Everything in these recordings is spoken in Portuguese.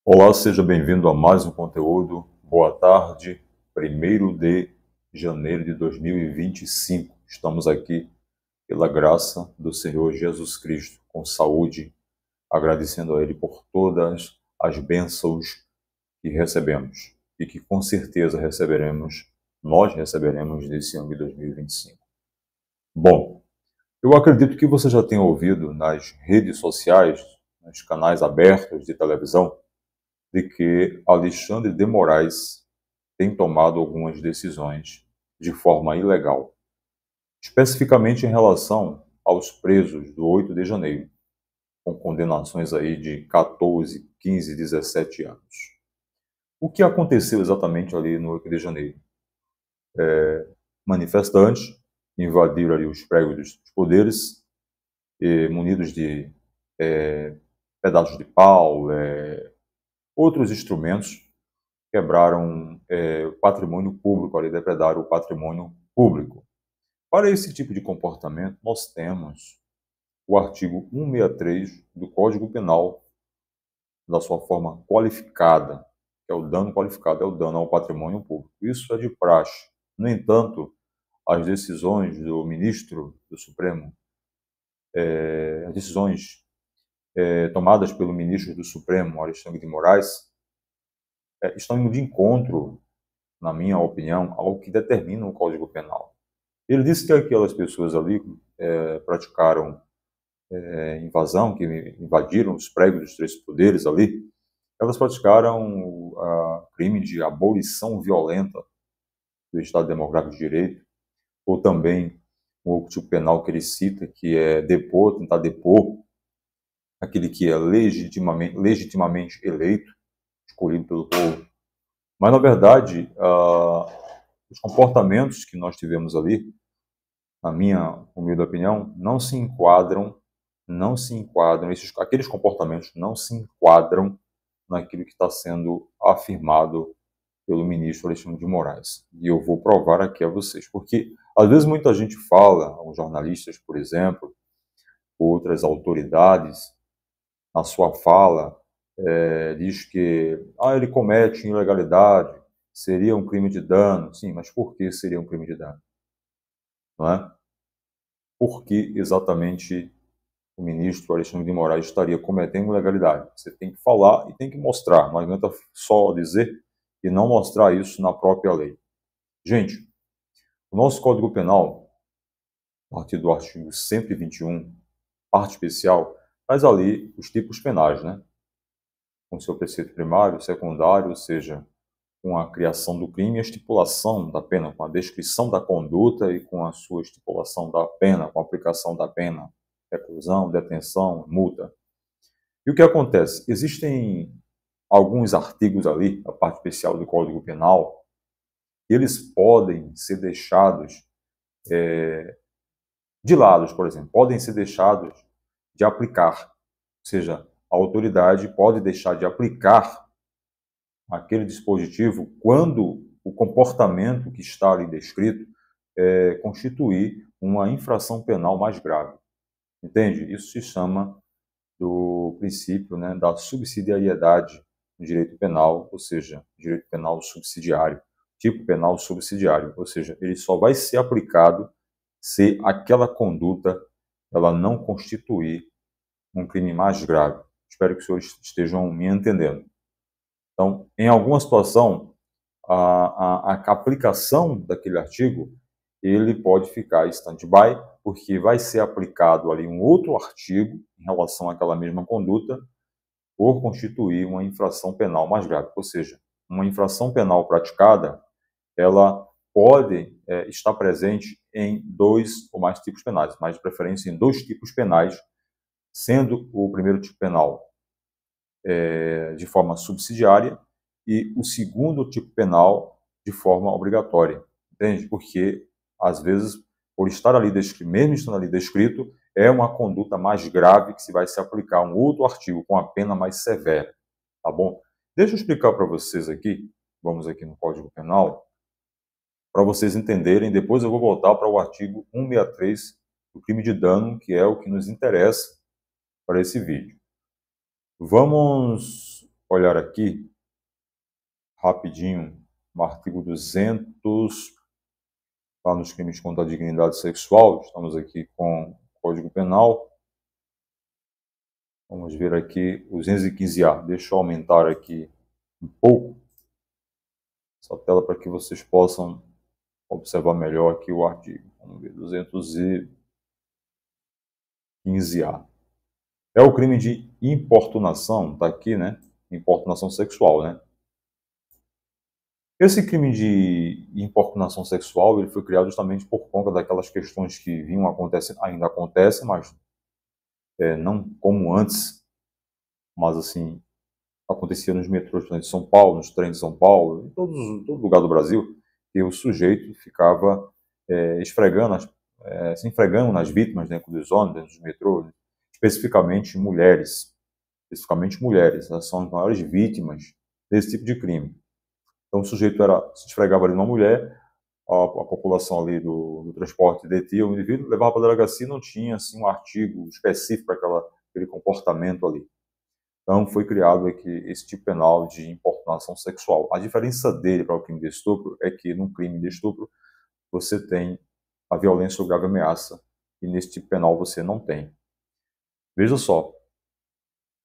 Olá, seja bem-vindo a mais um conteúdo. Boa tarde, 1º de janeiro de 2025. Estamos aqui pela graça do Senhor Jesus Cristo, com saúde, agradecendo a Ele por todas as bênçãos que recebemos e que com certeza nós receberemos nesse ano de 2025. Bom, eu acredito que você já tenha ouvido nas redes sociais, nos canais abertos de televisão, de que Alexandre de Moraes tem tomado algumas decisões de forma ilegal, especificamente em relação aos presos do 8 de janeiro, com condenações aí de 14, 15, 17 anos. O que aconteceu exatamente ali no 8 de janeiro? Manifestantes invadiram ali os prédios dos poderes, munidos de pedaços de pau, outros instrumentos, quebraram o patrimônio público, ali depredaram o patrimônio público. Para esse tipo de comportamento, nós temos o artigo 163 do Código Penal, da sua forma qualificada, que é o dano qualificado, é o dano ao patrimônio público. Isso é de praxe. No entanto, as decisões do ministro do Supremo, as decisões tomadas pelo ministro do Supremo, Alexandre de Moraes, estão indo de encontro, na minha opinião, ao que determina o Código Penal. Ele disse que aquelas pessoas ali praticaram invasão, que invadiram os prédios dos três poderes ali, elas praticaram crime de abolição violenta do Estado Democrático de Direito, ou também um outro tipo penal que ele cita, que é tentar depor aquele que é legitimamente eleito, escolhido pelo povo. Mas, na verdade, os comportamentos que nós tivemos ali, na minha humilde opinião, aqueles comportamentos não se enquadram naquilo que está sendo afirmado pelo ministro Alexandre de Moraes. E eu vou provar aqui a vocês, porque às vezes muita gente fala, os jornalistas, por exemplo, outras autoridades, na sua fala, diz que ele comete ilegalidade, seria um crime de dano. Sim, mas por que seria um crime de dano? Não é? Por que exatamente o ministro Alexandre de Moraes estaria cometendo ilegalidade? Você tem que falar e tem que mostrar. Não adianta só dizer e não mostrar isso na própria lei. Gente, o nosso Código Penal, a partir do artigo 121, parte especial, traz ali os tipos penais, né? Com seu preceito primário, secundário, ou seja, com a criação do crime e a estipulação da pena, com a descrição da conduta e com a sua estipulação da pena, com a aplicação da pena, reclusão, detenção, multa. E o que acontece? Existem alguns artigos ali, a parte especial do Código Penal, que eles podem ser deixados de lado, por exemplo, podem ser deixados de aplicar, ou seja, a autoridade pode deixar de aplicar aquele dispositivo quando o comportamento que está ali descrito constituir uma infração penal mais grave. Entende? Isso se chama do princípio, né, da subsidiariedade no direito penal, ou seja, direito penal subsidiário, tipo penal subsidiário, ou seja, ele só vai ser aplicado se aquela conduta ela não constituir um crime mais grave. Espero que os senhores estejam me entendendo. Então, em alguma situação, a aplicação daquele artigo ele pode ficar em stand-by, porque vai ser aplicado ali um outro artigo em relação àquela mesma conduta, por constituir uma infração penal mais grave. Ou seja, uma infração penal praticada, ela pode estar presente em 2 ou mais tipos penais, mas de preferência em 2 tipos penais, sendo o primeiro tipo penal de forma subsidiária e o segundo tipo penal de forma obrigatória. Entende? Porque, às vezes, por estar ali descrito, mesmo estando ali descrito, é uma conduta mais grave que se vai se aplicar um outro artigo com a pena mais severa. Tá bom? Deixa eu explicar para vocês aqui, vamos aqui no Código Penal, para vocês entenderem. Depois eu vou voltar para o artigo 163 do crime de dano, que é o que nos interessa para esse vídeo. Vamos olhar aqui, rapidinho, no artigo 200, lá nos crimes contra a dignidade sexual, estamos aqui com o Código Penal. Vamos ver aqui o 215A. Deixa eu aumentar aqui um pouco essa tela para que vocês possam observar melhor aqui o artigo. Vamos ver, 215A. É o crime de importunação, está aqui, né? Importunação sexual, né? Esse crime de importunação sexual ele foi criado justamente por conta daquelas questões que vinham acontecendo, ainda acontecem, mas não como antes, mas assim, acontecia nos metrôs de São Paulo, nos trens de São Paulo, em todo lugar do Brasil, que o sujeito ficava se enfregando nas vítimas dentro dos ônibus, dentro dos metrôs, especificamente mulheres. Especificamente mulheres, elas são as maiores vítimas desse tipo de crime. Então o sujeito se esfregava ali numa mulher, a população ali do transporte detia o indivíduo, levava para a delegacia e não tinha assim, um artigo específico para aquele comportamento ali. Então foi criado aqui esse tipo penal de importunação sexual. A diferença dele para o crime de estupro é que no crime de estupro você tem a violência ou grave ameaça e nesse tipo penal você não tem. Veja só,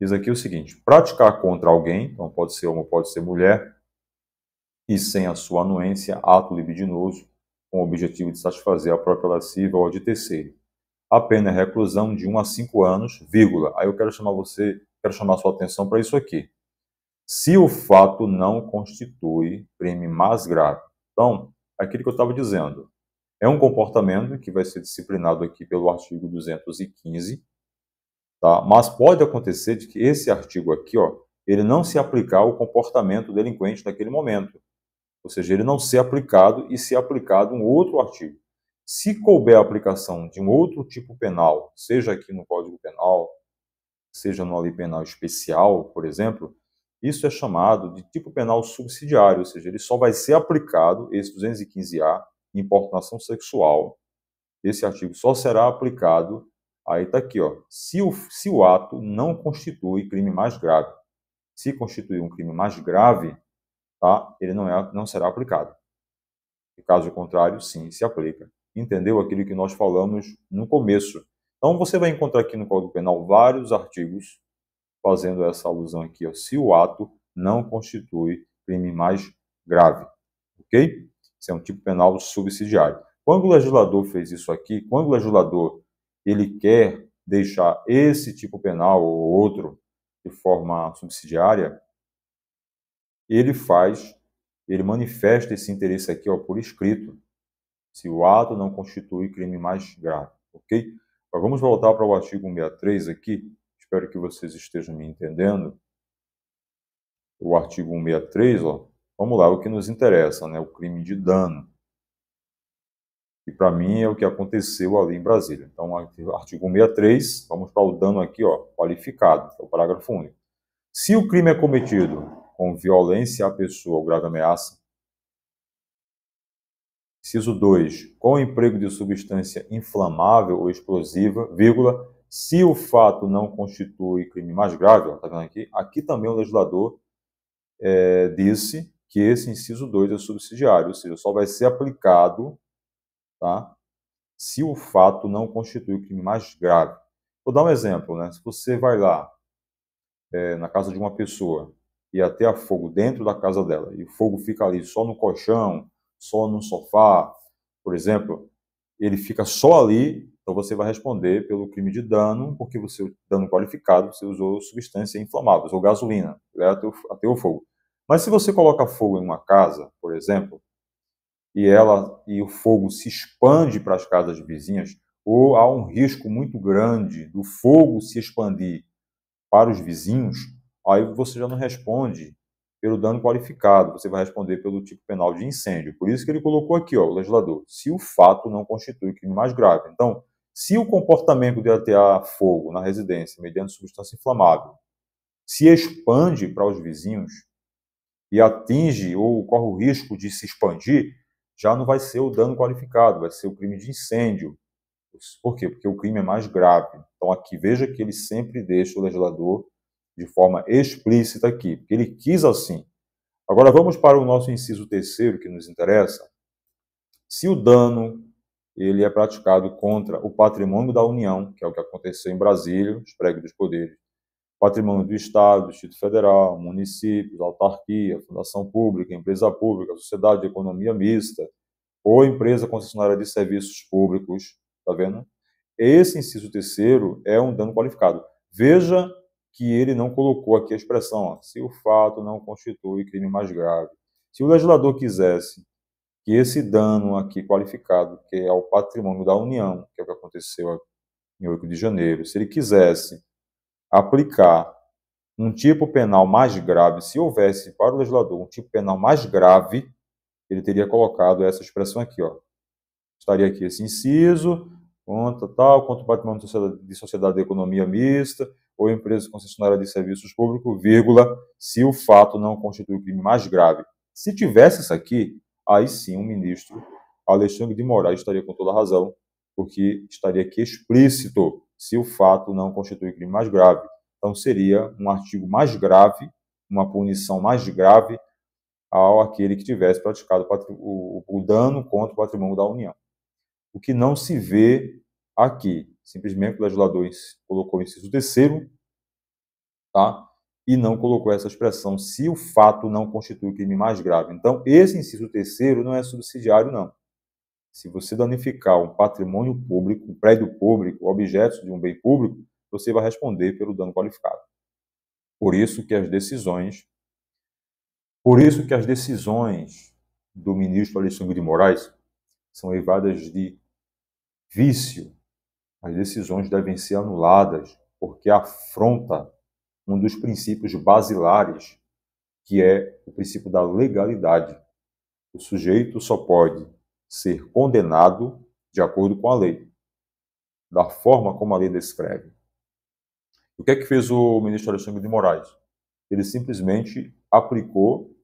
diz aqui o seguinte: praticar contra alguém, então pode ser homem, pode ser mulher, e sem a sua anuência, ato libidinoso, com o objetivo de satisfazer a própria lasciva ou a de terceiro. A pena é reclusão de 1 a 5 anos, vírgula. Aí eu quero chamar a sua atenção para isso aqui. Se o fato não constitui crime mais grave. Então, aquilo que eu estava dizendo, é um comportamento que vai ser disciplinado aqui pelo artigo 215, tá? Mas pode acontecer de que esse artigo aqui, ó, ele não se aplicar ao comportamento delinquente naquele momento. Ou seja, ele não ser aplicado e ser aplicado um outro artigo. Se couber a aplicação de um outro tipo penal, seja aqui no Código Penal, seja no lei penal especial, por exemplo, isso é chamado de tipo penal subsidiário, ou seja, ele só vai ser aplicado, esse 215A, importunação sexual, esse artigo só será aplicado, aí está aqui, ó, se o ato não constitui crime mais grave. Se constituir um crime mais grave, tá, ele não será aplicado. E caso contrário, sim, se aplica. Entendeu aquilo que nós falamos no começo? Então, você vai encontrar aqui no Código Penal vários artigos fazendo essa alusão aqui, ó, se o ato não constitui crime mais grave, ok? Isso é um tipo penal subsidiário. Quando o legislador fez isso aqui, quando o legislador ele quer deixar esse tipo penal ou outro de forma subsidiária, ele manifesta esse interesse aqui, ó, por escrito, se o ato não constitui crime mais grave, ok? Mas vamos voltar para o artigo 163 aqui, espero que vocês estejam me entendendo. O artigo 163, ó, vamos lá, o que nos interessa, né, o crime de dano. E para mim é o que aconteceu ali em Brasília. Então, artigo 163, vamos para o dano aqui, ó, qualificado, que é o parágrafo único. Se o crime é cometido com violência à pessoa ou grave ameaça, inciso 2, com o emprego de substância inflamável ou explosiva, vírgula, se o fato não constitui crime mais grave, está vendo aqui? Aqui também o legislador disse que esse inciso 2 é subsidiário, ou seja, só vai ser aplicado, tá, se o fato não constitui crime mais grave. Vou dar um exemplo, né? Se você vai lá na casa de uma pessoa e até a fogo dentro da casa dela, e o fogo fica ali só no colchão, só no sofá, por exemplo, ele fica só ali, então você vai responder pelo crime de dano, porque você, dano qualificado, você usou substância inflamável, usou gasolina, até o fogo. Mas se você coloca fogo em uma casa, por exemplo, e o fogo se expande para as casas vizinhas, ou há um risco muito grande do fogo se expandir para os vizinhos, aí você já não responde pelo dano qualificado, você vai responder pelo tipo penal de incêndio. Por isso que ele colocou aqui, ó, o legislador, se o fato não constitui crime mais grave. Então, se o comportamento de atear fogo na residência mediante substância inflamável se expande para os vizinhos e atinge ou corre o risco de se expandir, já não vai ser o dano qualificado, vai ser o crime de incêndio. Por quê? Porque o crime é mais grave. Então, aqui, veja que ele sempre deixa o legislador de forma explícita aqui, porque ele quis assim. Agora vamos para o nosso inciso terceiro, que nos interessa. Se o dano ele é praticado contra o patrimônio da União, que é o que aconteceu em Brasília, os pregos dos poderes, patrimônio do Estado, do Distrito Federal, municípios, autarquia, fundação pública, empresa pública, sociedade de economia mista, ou empresa concessionária de serviços públicos, tá vendo? Esse inciso terceiro é um dano qualificado. Veja que ele não colocou aqui a expressão, ó, se o fato não constitui crime mais grave. Se o legislador quisesse que esse dano aqui qualificado, que é ao patrimônio da União, que é o que aconteceu em 8 de janeiro, se ele quisesse aplicar um tipo penal mais grave, se houvesse para o legislador um tipo penal mais grave, ele teria colocado essa expressão aqui, ó. Estaria aqui esse inciso, contra tal, contra o patrimônio de sociedade de economia mista, ou empresa concessionária de serviços públicos, vírgula, se o fato não constitui o crime mais grave. Se tivesse isso aqui, aí sim o ministro Alexandre de Moraes estaria com toda a razão, porque estaria aqui explícito se o fato não constitui crime mais grave. Então seria um artigo mais grave, uma punição mais grave ao aquele que tivesse praticado o dano contra o patrimônio da União. O que não se vê aqui, simplesmente o legislador colocou o inciso terceiro, tá? E não colocou essa expressão, se o fato não constitui crime mais grave. Então, esse inciso terceiro não é subsidiário, não. Se você danificar um patrimônio público, um prédio público, objetos de um bem público, você vai responder pelo dano qualificado. Por isso que as decisões do ministro Alexandre de Moraes são eivadas de vício. As decisões devem ser anuladas porque afronta um dos princípios basilares, que é o princípio da legalidade. O sujeito só pode ser condenado de acordo com a lei, da forma como a lei descreve. O que é que fez o ministro Alexandre de Moraes? Ele simplesmente aplicou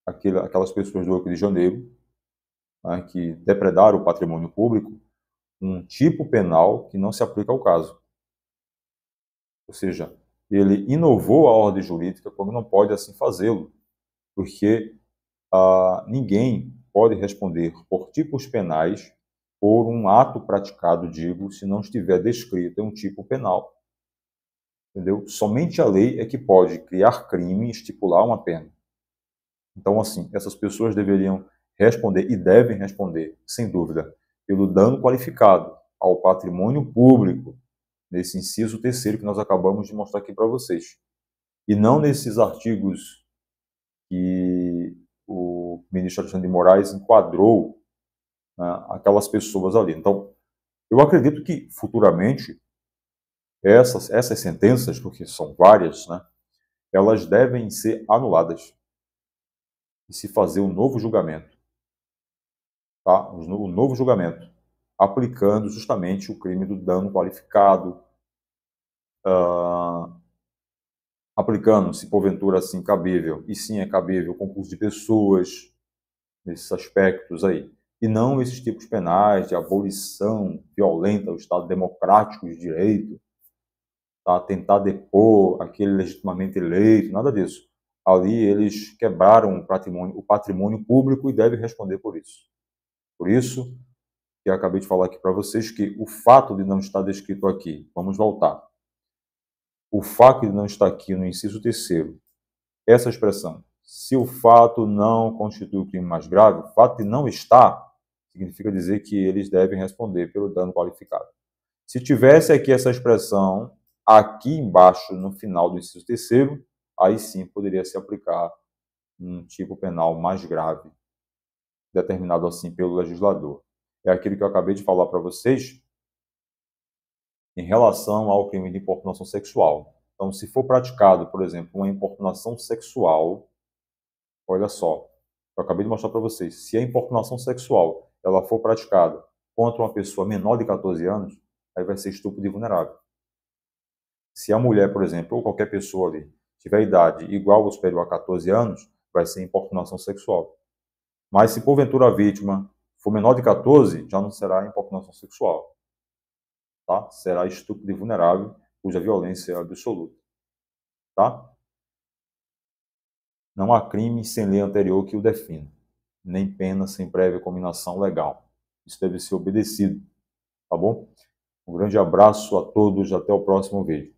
aquelas pessoas do 8 de janeiro, né, que depredaram o patrimônio público, um tipo penal que não se aplica ao caso. Ou seja, ele inovou a ordem jurídica, como não pode assim fazê-lo, porque ninguém pode responder por tipos penais por um ato praticado, digo, se não estiver descrito em um tipo penal. Entendeu? Somente a lei é que pode criar crime e estipular uma pena. Então, assim, essas pessoas deveriam responder e devem responder, sem dúvida, pelo dano qualificado ao patrimônio público, nesse inciso terceiro que nós acabamos de mostrar aqui para vocês. E não nesses artigos que o ministro Alexandre de Moraes enquadrou, né, aquelas pessoas ali. Então, eu acredito que futuramente essas sentenças, porque são várias, né, elas devem ser anuladas e se fazer um novo julgamento, tá? O novo julgamento, aplicando justamente o crime do dano qualificado, aplicando, se porventura assim cabível, e sim é cabível, o concurso de pessoas, nesses aspectos aí. E não esses tipos penais de abolição violenta do Estado democrático de direito, tá? Tentar depor aquele legitimamente eleito, nada disso. Ali eles quebraram o patrimônio público e devem responder por isso. Por isso que eu acabei de falar aqui para vocês que o fato de não estar descrito aqui, vamos voltar. O fato de não estar aqui no inciso terceiro, essa expressão, se o fato não constitui o crime mais grave, o fato de não estar, significa dizer que eles devem responder pelo dano qualificado. Se tivesse aqui essa expressão, aqui embaixo, no final do inciso terceiro, aí sim poderia se aplicar um tipo penal mais grave, determinado assim pelo legislador. É aquilo que eu acabei de falar para vocês em relação ao crime de importunação sexual. Então, se for praticado, por exemplo, uma importunação sexual, olha só, eu acabei de mostrar para vocês, se a importunação sexual ela for praticada contra uma pessoa menor de 14 anos, aí vai ser estupro de vulnerável. Se a mulher, por exemplo, ou qualquer pessoa ali, tiver idade igual ou superior a 14 anos, vai ser importunação sexual. Mas se porventura a vítima for menor de 14, já não será importunação sexual. Tá? Será estupro de vulnerável, cuja violência é absoluta. tá? Não há crime sem lei anterior que o defina, nem pena sem prévia cominação legal. Isso deve ser obedecido, tá bom? Um grande abraço a todos, até o próximo vídeo.